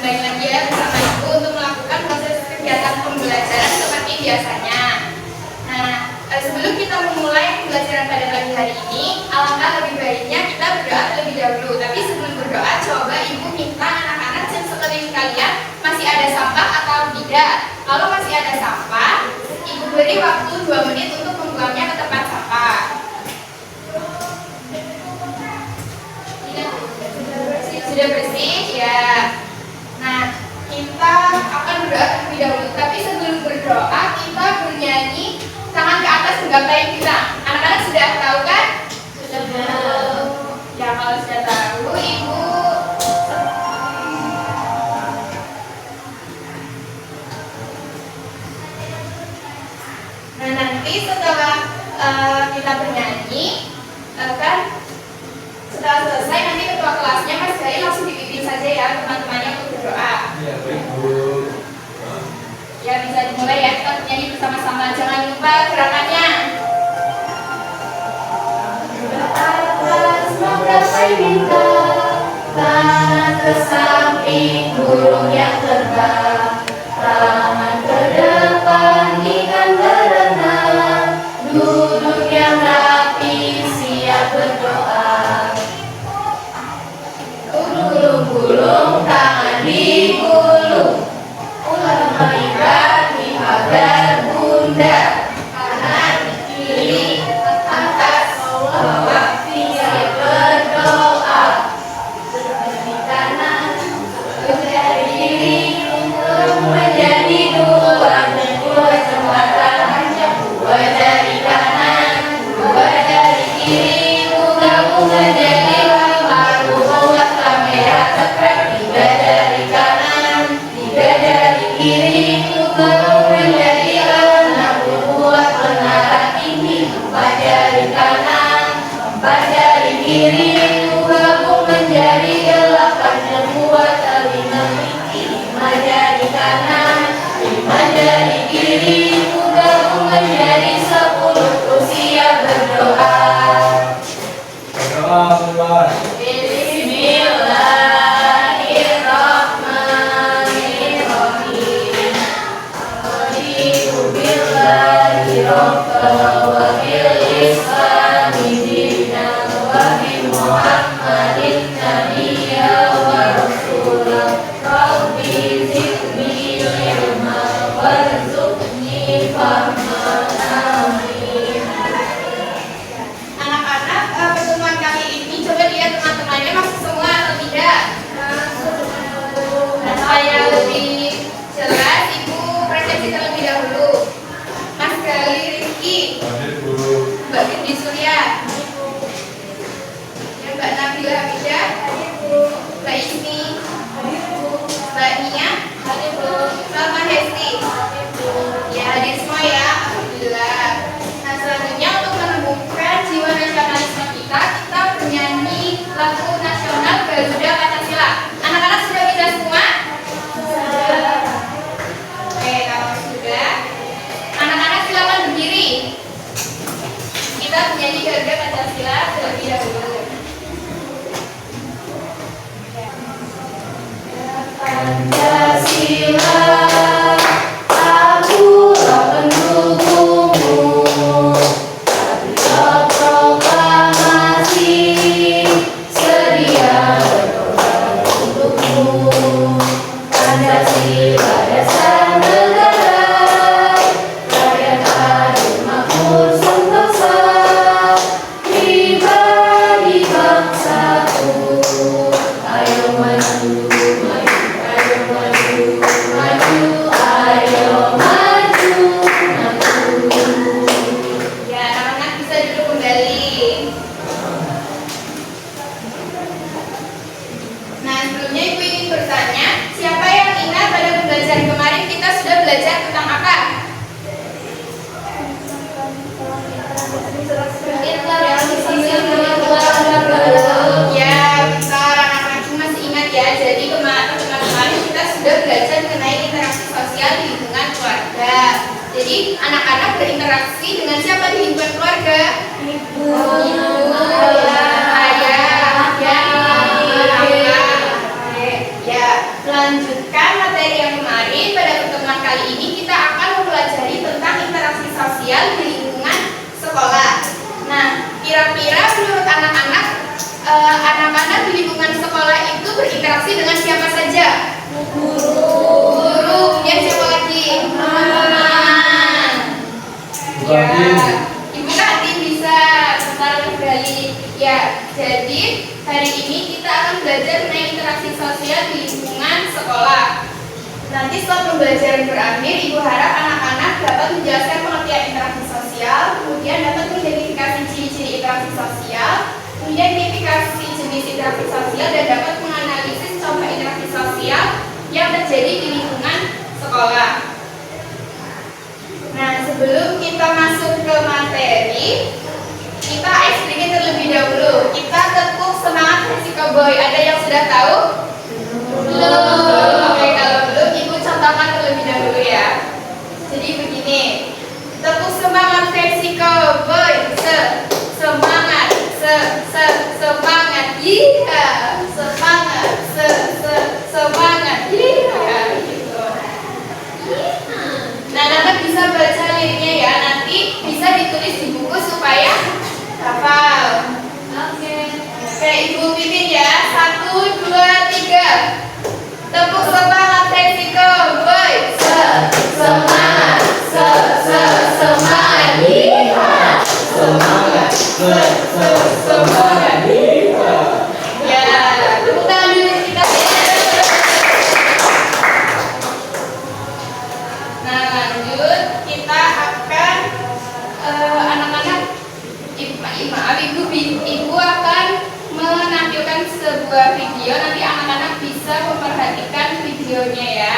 kembali lagi ya bersama Ibu untuk melakukan proses kegiatan pembelajaran seperti biasanya. Nah, sebelum kita memulai pembelajaran pada pagi hari ini, alangkah lebih baiknya kita berdoa terlebih dahulu. Tapi sebelum berdoa, coba Ibu minta anak-anak dan sekeliling kalian masih ada sampah atau tidak. Kalau masih ada sampah, Ibu beri waktu 2 menit untuk membuangnya ke tempat sampah. Sudah bersih ya. Nah, kita akan berdoa terlebih dahulu. Tapi sebelum berdoa, kita bernyanyi tangan ke atas menggapai kita. Anak-anak sudah tahu kan? Sudah tahu. Ya, kalau sudah tahu, Ibu. Nah, nanti setelah kita bernyanyi, setelah selesai nanti ketua kelasnya Mas Jai langsung dipimpin saja ya teman-temannya untuk berdoa. Iya, baik Bu. Ya, bisa dimulai ya, kita bernyanyi bersama-sama. Jangan lupa gerakannya. Atas menggapai bintang, tangan ke samping burung yang terbang, tangan ke depan ikan berenang, duduk yang rapi siap berdoa. Gulung tangan digulung, ular mengikat agar bunda, kanan kiri atas bawah siap berdoa. Dari kanan dari kiri menjadi dua jembatan, dua dari kanan, dua dari kiri gabung menjadi kiri gabung menjadi 8 membuat tali memiliki 5 jari kanan, 5 jari kiri gabung menjadi 10 terus siap berdoa. Berdoa keluar. Bismillahirrahmanirrahim. Muhammadin nabiyya wa rasulah, Rabbi zidni ilma warzuqni fahma. Amin. Anak-anak, pertemuan kali ini coba lihat teman-temannya masuk semua atau tidak? Nah, supaya lebih jelas, Ibu presentasi terlebih dahulu. Mas Gali Rifki, Mbak Gindi Surya, Mbak Nabila Hamidah, Mbak Ismi, Mbak Nia, Mbak Mahesti. Ya, hadir semua ya, alhamdulillah. Nah, selanjutnya untuk menumbuhkan jiwa nasionalisme kita bernyanyi lagu nasional Garuda Pancasila. Anak-anak sudah bisa semua? Sudah. Oke, kalau sudah, anak-anak silakan berdiri. Kita bernyanyi Garuda Pancasila terlebih dahulu. Pancasila, akulah pendukungmu, patriot proklamasi, sedia berkorban untukmu. Pancasila dasar negara, rakyat adil makmur sentosa, pribadi bangsaku, ayo maju. Belajar tentang apa? Ya, bentar anak-anak masih ingat ya. Jadi kemarin kita sudah belajar mengenai interaksi sosial di lingkungan keluarga. Jadi anak-anak berinteraksi dengan siapa di lingkungan keluarga? Ibu, ayah, kakak, Ya, melanjutkan materi yang kemarin, pada pertemuan kali ini kita akan mempelajari tentang interaksi sosial di lingkungan sekolah. Nah, kira-kira menurut anak-anak, anak-anak di lingkungan sekolah itu berinteraksi dengan siapa saja? Guru, kemudian siapa lagi? Teman. Ya, Ibu Kati bisa sebentar kembali. Ya, jadi hari ini kita akan belajar mengenai interaksi sosial di lingkungan sekolah. Nanti setelah pembelajaran berakhir, Ibu harap anak-anak dapat menjelaskan pengertian interaksi sosial, kemudian dapat mengidentifikasi ciri-ciri interaksi sosial, kemudian identifikasi jenis interaksi sosial, dan dapat menganalisis contoh interaksi sosial yang terjadi di lingkungan sekolah. Nah, sebelum kita masuk ke materi, kita ice breaking terlebih dahulu. Kita tepuk semangat versi cowboy. Ada yang sudah tahu? Belum. Oke, kalau belum, Ibu contohkan terlebih dahulu ya. Jadi begini, tepuk semangat versi cowboy. Semangat, semangat, iya, semangat, semangat, iya, gitu. Nah, anak bisa baca liriknya ya. Nanti bisa ditulis di buku supaya hafal. Oke, Ibu pimpin ya. 1, 2, 3. Tepuk semangat versi cowboy. Semangat, semangat, iya. Semangat, semangat, iya. Ya, tepuk tangan dulu kita ya. Nah, lanjut kita akan anak-anak ibu akan menampilkan sebuah video. Nanti anak-anak bisa memperhatikan videonya ya.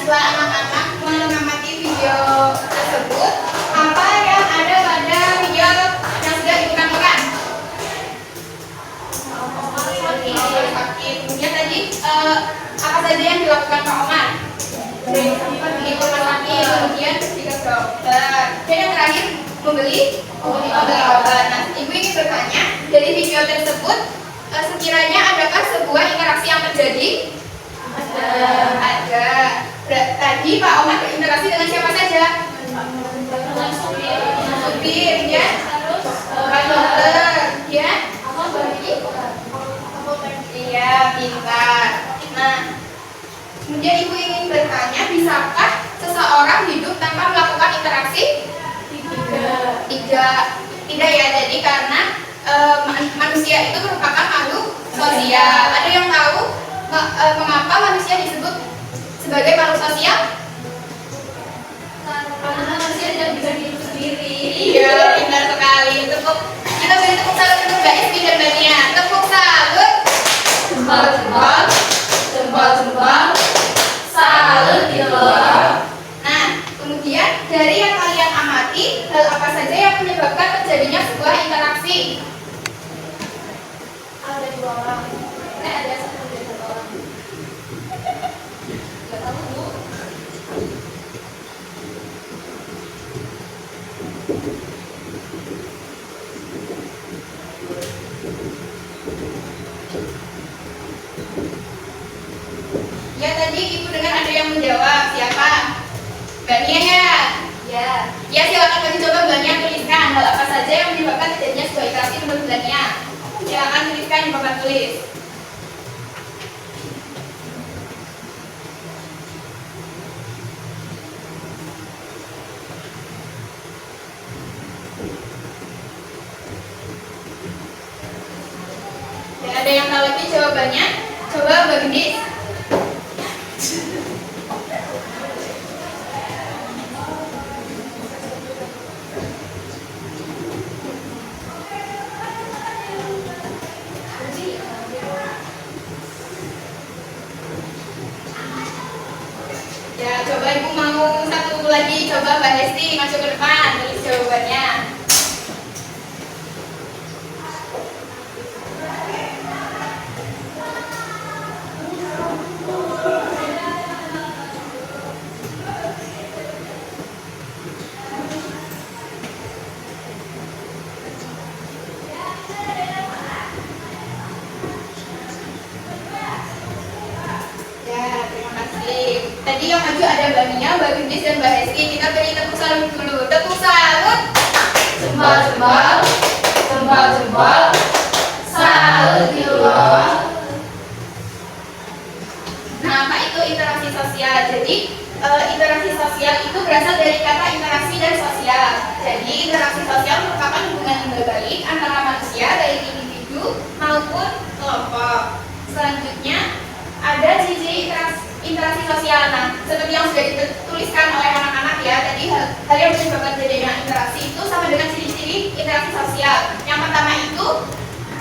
Setelah anak-anak mengamati video tersebut, apa yang ada pada video yang sudah Ibu tampilkan? Kemudian tadi apa saja yang dilakukan Pak Omar? Pergi ke rumah sakit, kemudian pergi ke dokter, dan yang terakhir membeli obat. Nah, Ibu ingin bertanya, dari video tersebut sekiranya adakah sebuah interaksi yang terjadi? Ada. Tadi Pak Omar berinteraksi dengan siapa saja? Dengan supir, ya. Pak dokter, ya. Iya, pintar. Nah, kemudian Ibu ingin bertanya, bisakah seseorang hidup tanpa melakukan interaksi? Tidak ya. Jadi karena manusia itu merupakan makhluk sosial. Ada yang tahu mengapa manusia disebut sebagai makhluk sosial? Karena manusia tidak bisa hidup sendiri. Iya, benar sekali. Kita beri tepuk salut untuk Mbak Ismi dan Mbak Nia. Tepuk salut. Jempol. Salut gitu. Nah, kemudian dari yang kalian amati, hal apa saja yang menyebabkan terjadinya sebuah interaksi? Ada 2 orang. Ada 1 orang. Ya, tadi Ibu dengar ada yang menjawab. Siapa? Mbak Nia ya? Ya. Ya, silakan kami coba Mbak Nia tuliskan. hal apa saja yang menyebabkan terjadinya sebuah interaksi menurut bulannya? Silakan tuliskan di papan tulis. Ya, ada yang tahu lagi jawabannya? Coba Mbak Gendis. Ya, coba Ibu mau satu lagi, coba Mbak Hesti masuk ke depan, tulis jawabannya. Tadi yang maju ada Mbak Mia, Mbak Gendis, dan Mbak Hesti. Kita beri tepuk salut dulu. Tepuk salut. Jempol, jempol, jempol, jempol. Salut di bawah. Nah, apa itu interaksi sosial? Jadi, interaksi sosial itu berasal dari kata interaksi dan sosial. Jadi, interaksi sosial merupakan hubungan timbal balik antara manusia, baik individu maupun kelompok. Selanjutnya, ada ciri interaksi sosial. Nah, seperti yang sudah dituliskan oleh anak-anak ya, tadi hal yang menyebabkan terjadinya interaksi itu sama dengan ciri-ciri interaksi sosial. Yang pertama itu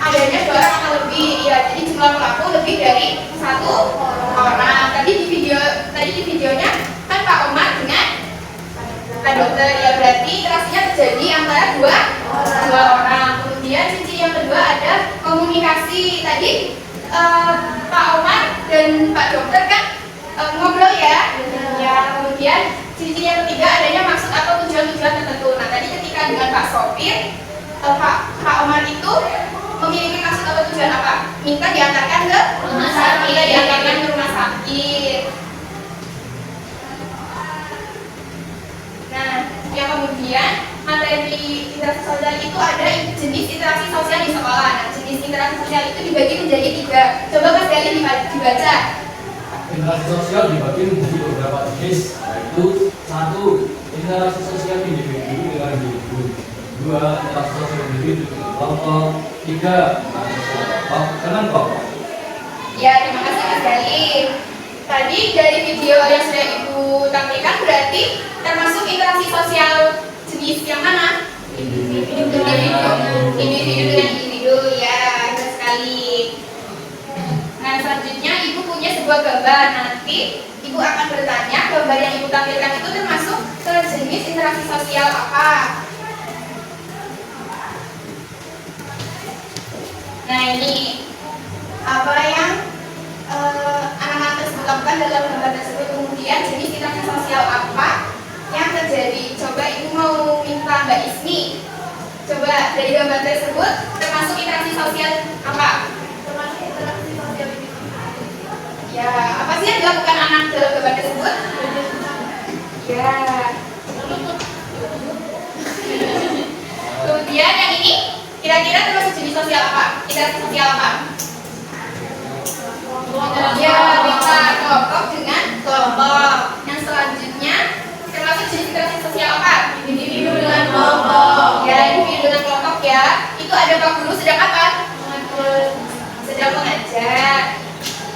adanya 2 orang atau lebih, ya, jadi jumlah pelaku lebih dari 1 orang. Tadi di videonya kan Pak Omar dengan Pak Dokter, ya, berarti interaksinya terjadi antara dua orang. Kemudian ciri yang kedua ada komunikasi. Tadi Pak Omar dan Pak Dokter kan ngobrol ya. Kemudian ciri yang ketiga adanya maksud atau tujuan-tujuan tertentu. Nah, tadi ketika dengan Pak Sopir, Pak Omar itu memiliki maksud atau tujuan apa? Minta diantarkan ke rumah sakit. Nah, yang kemudian materi interaksi sosial itu ada jenis interaksi sosial di sekolah. Nah, jenis interaksi sosial itu dibagi menjadi 3. Coba Mas Gali dibaca. Interaksi sosial dibagi menjadi beberapa jenis, yaitu 1. Interaksi sosial individu dengan individu. 2. Interaksi sosial individu dengan kelompok. 3. Interaksi sosial kelompok dengan kelompok. Ya, terima kasih Mas Gali. Tadi dari video yang sudah Ibu tampilkan berarti termasuk interaksi sosial jenis yang mana? Individu dengan individu, ya, benar sekali. Nah, selanjutnya Ibu punya sebuah gambar. Nanti Ibu akan bertanya gambar yang Ibu tampilkan itu termasuk ke jenis interaksi sosial apa? Nah, ini apa yang anak-anak tersebut lakukan dalam gambar tersebut. Kemudian jenis interaksi sosial apa yang terjadi. Coba Ibu mau minta Mbak Ismi, coba dari gambar tersebut termasuk interaksi sosial apa? Termasuk interaksi sosial ini. Ya, apa sih yang dilakukan anak dalam gambar tersebut? Ya. Kemudian yang ini kira-kira termasuk jenis sosial apa? Interaksi sosial apa? Ya, minta kelompok dengan kelompok. Yang selanjutnya termasuk jenis interaksi sosial apa? Individu dengan kelompok. Ya, individu dengan kelompok ya. Itu ada Pak Guru sedang apa? Sedang mengajar.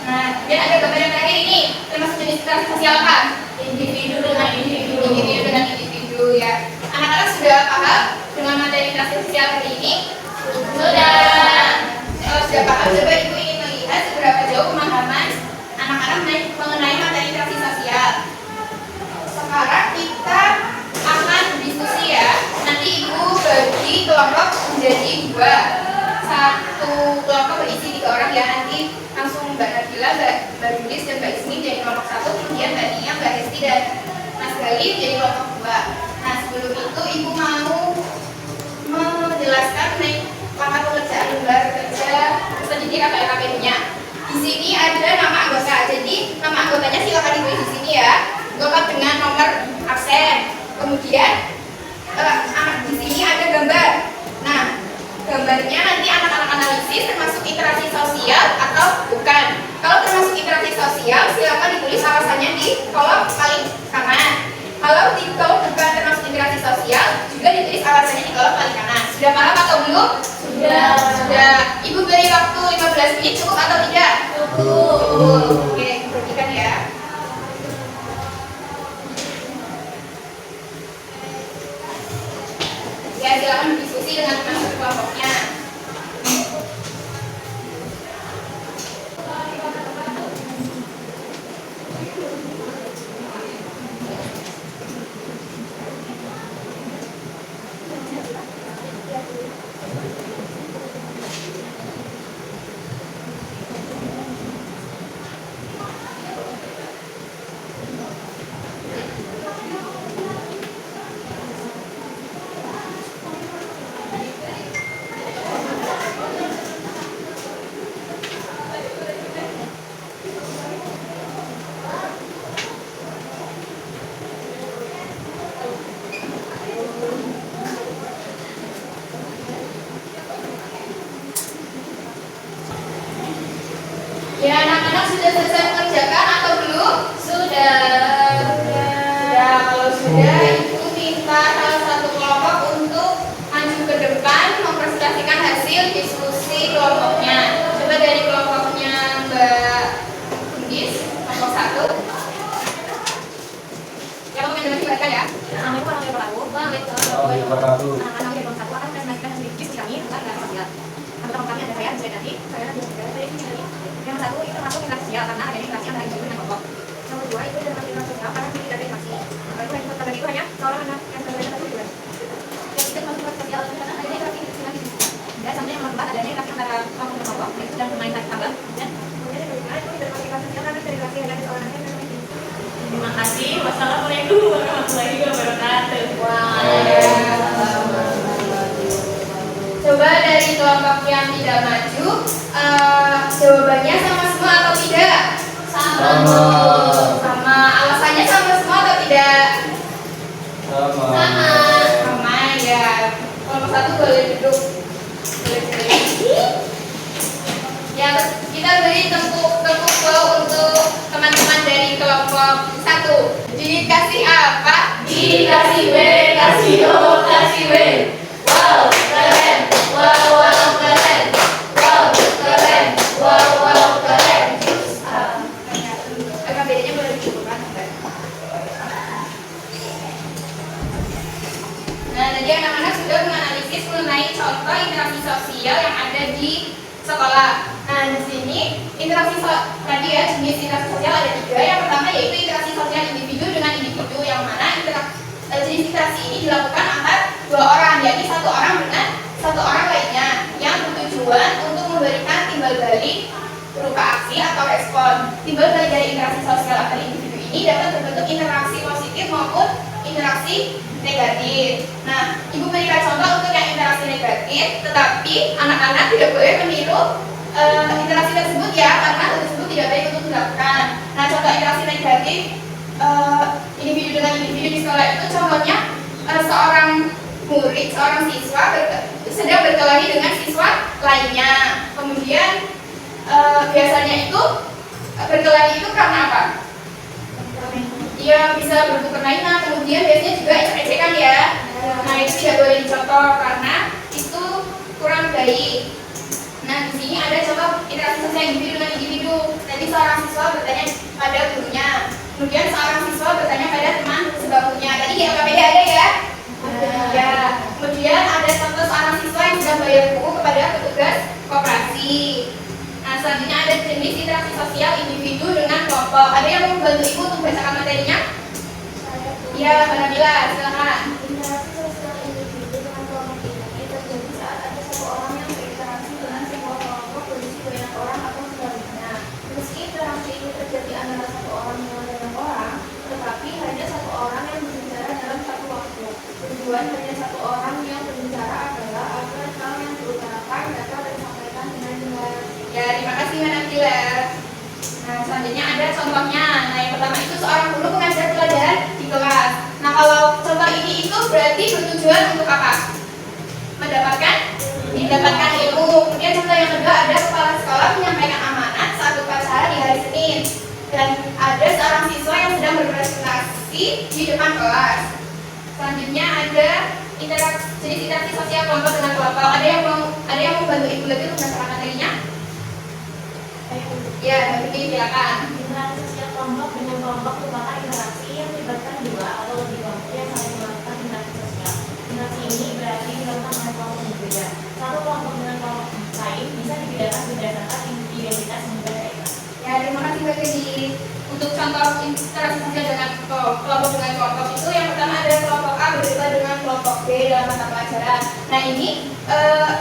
Nah, dan ada gambar yang terakhir ini termasuk jenis interaksi sosial apa? Individu dengan individu. Individu dengan individu ya. Anak-anak sudah paham dengan materi interaksi sosial hari ini? Sudah. Kalau sudah paham, coba Ibu ingin melihat seberapa jauh pemahaman anak-anak mengenai materi interaksi sosial. Sekarang kita akan berdiskusi ya. Nanti Ibu bagi kelompok menjadi 2. Satu kelompok berisi 3 orang ya. Nanti langsung Mbak Nabila, Mbak Yudis, dan Mbak Ismi jadi kelompok 1. Kemudian Mbak Nia, Mbak Hesti, dan Mas Gali jadi kelompok 2. Nah, sebelum itu Ibu mau menjelaskan mengenai langkah pekerjaan lembar kerja pendidik atau LKPD-nya. Di sini ada nama anggota. Jadi nama anggotanya silakan ditulis di sini ya. Lengkap dengan nomor absen. Kemudian di sini ada ada gambar. Nah, gambarnya nanti anak-anak analisis termasuk interaksi sosial atau bukan. Kalau termasuk interaksi sosial, silakan ditulis alasannya di kolom paling kanan. Kalau bukan termasuk interaksi sosial, juga ditulis alasannya di kolom paling kanan. Sudah paham atau belum? Sudah. Sudah. Ibu beri waktu 15 menit cukup atau tidak? Cukup. Oke, perhatikan ya. Ya, silakan berdiskusi dengan teman kelompoknya. Ya, anak-anak sudah selesai mengerjakan atau belum? Sudah. Sudah. Kalau sudah, Ibu minta salah satu kelompok untuk maju ke depan mempresentasikan hasil diskusi kelompoknya. Coba dari kelompoknya Mbak Bundis, kelompok 1. Yang mau mendengarkan ya? Assalamualaikum warahmatullahi wabarakatuh. Wabarakatuh. Anak-anak dari kelompok 1 akan presentasikan hasil diskusi kami tentang interaksi sosial. Anggota kelompok kami ada saya, Zai Dati, saya Dati. Yang satu itu termasuk interaksi sosial karena adanya interaksi antara individu dengan kelompok. Yang kedua itu termasuk interaksi sosial karena tidak ada interaksi. Yang ketiga itu hanya seorang anak yang berbeda satu bulan. Yang ketiga termasuk interaksi sosial karena adanya interaksi dengan individu. Dan selanjutnya yang keempat adanya interaksi antara kelompok dan kelompok, yaitu dalam bermain tarik tambang. Dan kemudian yang kelima itu tidak termasuk interaksi sosial karena interaksi hanya ada seorang anak yang berbeda. Terima kasih. Wassalamualaikum warahmatullahi wabarakatuh. Coba dari kelompok yang tidak maju, jawabannya sama semua atau tidak? Sama. Sama. Alasannya sama semua atau tidak? Sama. Sama ya. Kelompok 1 boleh duduk. Boleh duduk. Ya, kita beri tepuk untuk teman-teman dari kelompok 1. Dikasih apa? Dikasih B, kasih O, kasih W. Wow, keren. Wow, wow, keren. Wow, keren. Wow, wow, keren. Agak bedanya boleh dicoba. Nah, tadi anak-anak sudah menganalisis mengenai contoh interaksi sosial yang ada di sekolah. Nah, di sini tadi ya, jenis interaksi sosial ada 3. Yang pertama yaitu interaksi sosial individu dengan individu, yang mana jenis interaksi ini dilakukan antar 2 orang, yakni 1 orang dengan 1 orang lainnya, yang bertujuan untuk memberikan timbal balik berupa aksi atau respon. Timbal balik dari interaksi sosial antar individu ini dapat berbentuk interaksi positif maupun interaksi negatif. Nah, Ibu berikan contoh untuk yang interaksi negatif, tetapi anak-anak tidak boleh meniru interaksi tersebut ya, karena hal tersebut tidak baik untuk dilakukan. Nah, contoh interaksi negatif individu dengan individu di sekolah itu contohnya seorang murid, seorang siswa sedang berkelahi dengan siswa lainnya. Kemudian biasanya itu berkelahi itu karena apa? Dia bisa bertukar mainan, kemudian biasanya juga ecek-ecekan ya. Nah, itu tidak boleh dicontoh karena itu kurang baik. Nah, di sini ada contoh interaksi sosial individu dengan individu. Tadi seorang siswa bertanya pada gurunya, kemudian seorang siswa bertanya pada teman sebangkunya. Tadi di LKPD ada ya? Ya. Kemudian ada contoh seorang siswa yang sedang bayar buku kepada petugas koperasi. Nah, selanjutnya ada jenis interaksi sosial individu dengan kelompok. Ada yang mau membantu Ibu untuk bacakan materinya? Iya, Mbak Nabila, silakan. Interaksi sosial individu dengan kelompok ini terjadi saat ada satu orang yang berinteraksi dengan sebuah kelompok berisi banyak orang atau sebaliknya. Meski interaksi ini terjadi antara satu orang dengan banyak orang, tetapi hanya satu orang yang berbicara dalam satu waktu. Tujuan hanya satu orang yang berbicara adalah agar hal yang diutarakan dapat disampaikan dengan jelas. Ya, terima kasih Mbak Nabila. Nah, selanjutnya ada contohnya. Nah, yang pertama itu seorang guru mengajar pelajaran di kelas. Nah, kalau contoh ini itu berarti bertujuan untuk apa? mendapatkan ilmu. Kemudian contoh yang kedua, ada kepala sekolah menyampaikan amanat saat upacara di hari Senin, dan ada seorang siswa yang sedang berpresentasi di depan kelas. Selanjutnya ada interaksi sosial kelompok dengan kelompok. Ada yang mau bantu ibu lagi untuk masalah materinya? Ya, Mbak Vicky, silakan. Interaksi sosial kelompok dengan kelompok merupakan interaksi yang melibatkan dua atau lebih kelompok yang saling melakukan interaksi sosial. Interaksi ini berarti dilakukan oleh kelompok yang berbeda. Satu kelompok dengan kelompok lain bisa dibedakan berdasarkan identitas yang berbeda. Ya, terima kasih Mbak Vicky. Untuk contoh interaksi sosial dengan kelompok itu, yang pertama ada kelompok A berdebat dengan kelompok B dalam mata pelajaran. Nah, ini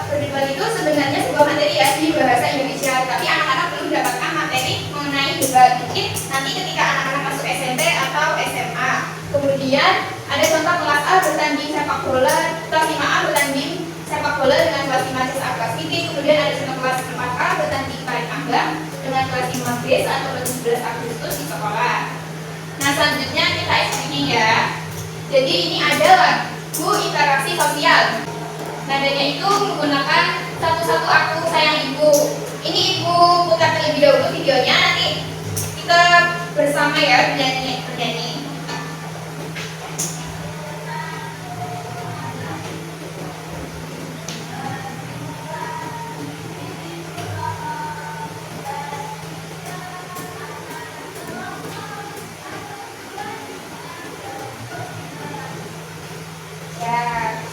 berdebat itu sebenarnya sebuah materi ya di bahasa Indonesia, tapi anak-anak belum mendapatkan materi mengenai debat. Mungkin nanti ketika anak-anak masuk SMP atau SMA. Kemudian ada contoh kelas A bertanding sepak bola, kelas 5A bertanding sepak bola dengan kelas 5 CSA kelas Titik. Kemudian ada contoh kelas 4A bertanding tarik tambang dengan kelas 5B saat 17 Agustus di sekolah. Nah, selanjutnya kita explaining ya. Jadi ini adalah lagu interaksi sosial. Nadanya itu menggunakan satu-satu aku sayang ibu. Ini ibu putar terlebih dahulu videonya, nanti kita bersama ya bernyanyi.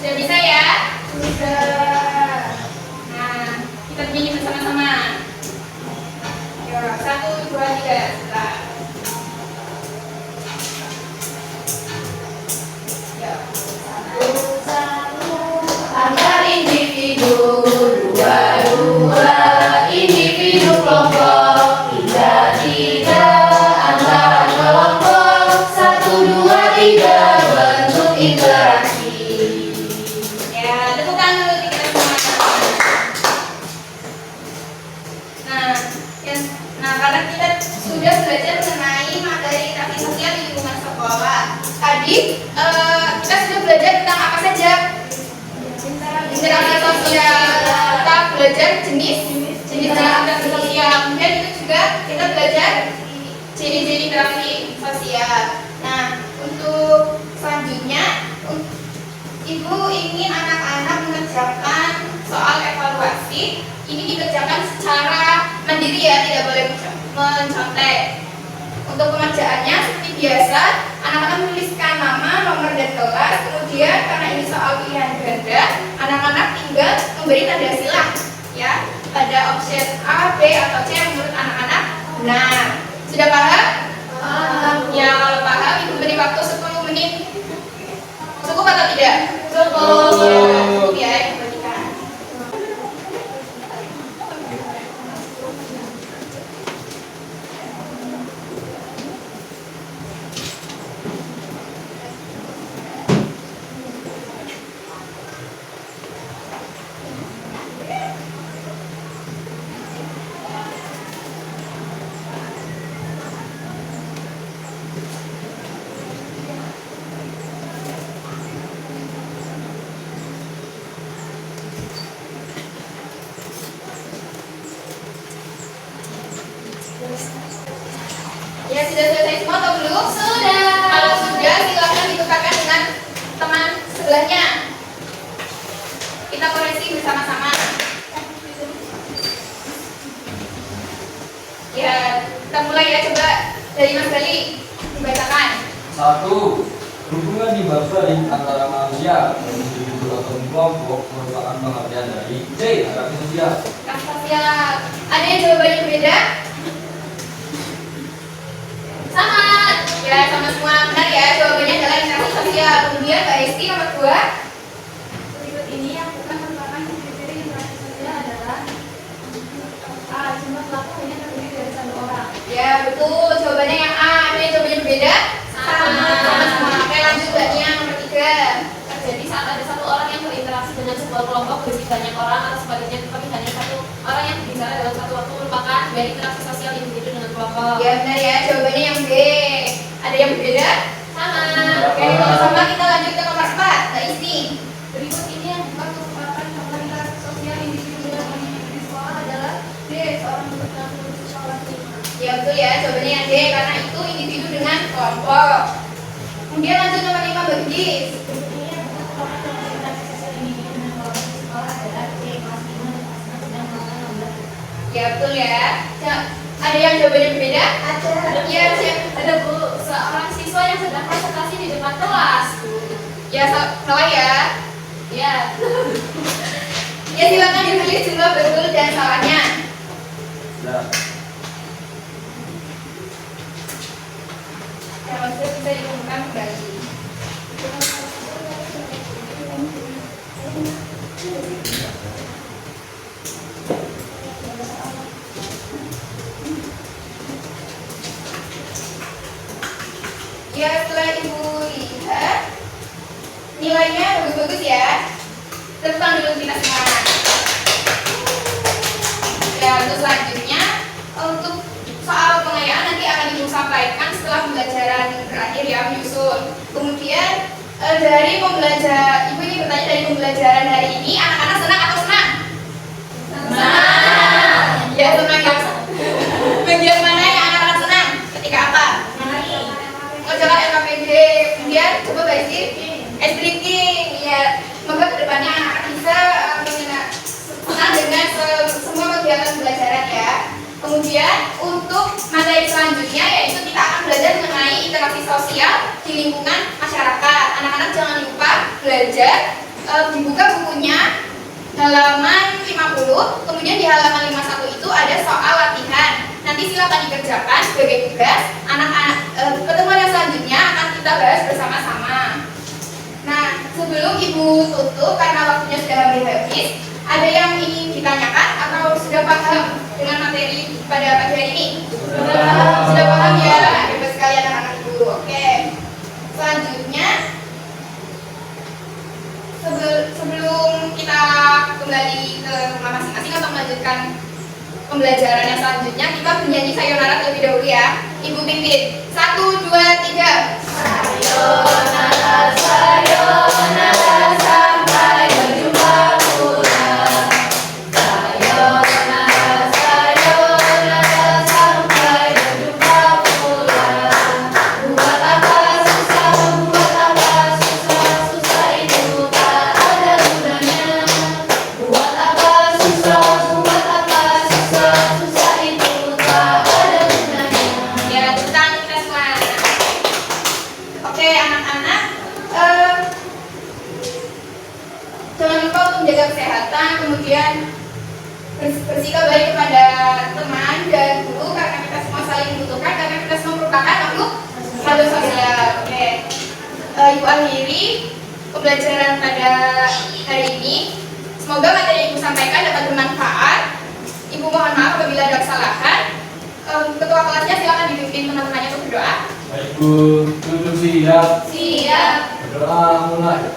Sudah bisa ya? Sudah. Nah, kita bernyanyi bersama-sama. Yuk, 1, 2, 3, setelah. Yuk. 1, 1, antar individu, 2, 2, individu kelompok, 3, 3, antara kelompok, 1, 2, 3, bentuk interaksi. Karena kita sudah belajar mengenai materi interaksi sosial di lingkungan sekolah. Tadi kita sudah belajar tentang apa saja? Interaksi sosial. Kita belajar jenis interaksi sosial. Kemudian itu juga kita belajar ciri-ciri interaksi sosial. Nah, untuk selanjutnya, Ibu ingin anak-anak mengerjakan soal evaluasi. Ini dikerjakan secara mandiri ya, tidak boleh mencontek. Untuk pengerjaannya seperti biasa, anak-anak menuliskan nama, nomor, dan kelas. Kemudian karena ini soal pilihan ganda, anak-anak tinggal memberi tanda silang ya pada option A, B, atau C yang menurut anak-anak benar. Sudah paham? Ya, kalau paham, Ibu beri waktu 10 menit. Cukup atau tidak? Cukup ya, Ibu berikan. Ya, sudah selesai semua atau belum? Sudah. Kalau sudah, silakan ditukarkan dengan teman sebelahnya. Kita koreksi bersama-sama. Ya, kita mulai ya, coba dari Mas Bali dibacakan. 1. Hubungan dibalik antara manusia dan individu atau kelompok merupakan pengertian dari C. Interaksi sosial. Interaksi sosial. Ada yang jawabannya berbeda? Sama. Ya, sama semua benar ya. Jawabannya adalah interaksi sosial. Kemudian Mbak Esti nomor 2. Berikut ini yang bukan merupakan ciri-ciri interaksi sosial adalah A. Jumlah pelaku hanya terdiri dari 1 orang. Ya, betul. Jawabannya yang A. Ada yang jawabannya berbeda? Sama semua. Oke, lanjut Mbaknya nomor 3. Terjadi saat ada 1 orang yang berinteraksi dengan sebuah kelompok berisi banyak orang atau sebaliknya, tetapi hanya 1 orang yang berbicara dalam satu waktu merupakan dari interaksi sosial individu dengan kelompok. Ya, benar ya. Jawabannya yang B. Ada yang berbeda? Sama. Oke, kalau sama kita lanjut ke nomor 4. Mbak Esti. Berikut ini yang bukan merupakan D karena itu individu dengan kelompok. Kemudian lanjut nomor 5 Bagis. Ya betul ya. Ada yang jawabannya berbeda? Ada. Ya, siap. Ada Bu, seorang siswa yang sedang presentasi di depan kelas. Ya, salah ya. Ya. Ya, silakan ditulis jumlah betul dan salahnya. Sudah. Ya, maksudnya bisa diumumkan kembali. Ya, setelah Ibu lihat nilainya bagus-bagus ya. Tepuk tangan dulu kita semua. Ya, untuk selanjutnya untuk soal pengayaan nanti akan Ibu sampaikan setelah pembelajaran terakhir ya menyusun. Kemudian dari pembelajaran Ibu ini bertanya dari pembelajaran hari ini anak-anak senang atau senang? Senang. Ya, senang ya. Bagian mana yang anak-anak senang? Ketika apa? Mengerjakan LKPD. Kemudian coba basic ice breaking. Ya, semoga kedepannya anak bisa senang dengan semua kegiatan pembelajaran ya. Kemudian untuk materi selanjutnya yaitu kita akan belajar mengenai interaksi sosial di lingkungan masyarakat. Anak-anak jangan lupa belajar dibuka bukunya halaman 50, kemudian di halaman 51 itu ada soal latihan. Nanti silakan dikerjakan sebagai tugas. Anak-anak pertemuan yang selanjutnya akan kita bahas bersama-sama. Nah, sebelum Ibu tutup karena waktunya sudah hampir habis, ada yang ingin ditanyakan atau sudah paham dengan materi pada pagi hari ini? Sudah paham ya? Hebat sekali anak-anak Ibu. Oke. Selanjutnya sebelum kita kembali ke rumah masing-masing atau melanjutkan pembelajaran yang selanjutnya, kita bernyanyi sayonara terlebih dahulu ya. Ibu pimpin. 1, 2, 3. Sayonara, sayonara, sampai berjumpa pulang. Sayonara, sayonara, sampai berjumpa pulang. Buat apa susah, susah itu tak ada gunanya. Buat apa susah itu tak ada gunanya. Ya, tentang kita semua. Oke, anak-anak, jangan lupa untuk menjaga kesehatan, kemudian bersikap baik kepada teman dan guru karena kita semua saling membutuhkan, karena kita semua merupakan makhluk sosial. Oke, Ibu akhiri pembelajaran pada hari ini. Semoga materi yang Ibu sampaikan dapat bermanfaat. Ibu mohon maaf apabila ada kesalahan. Ketua kelasnya silakan dipimpin teman-temannya untuk berdoa. Baik Bu, duduk siap. Siap. Berdoa mulai.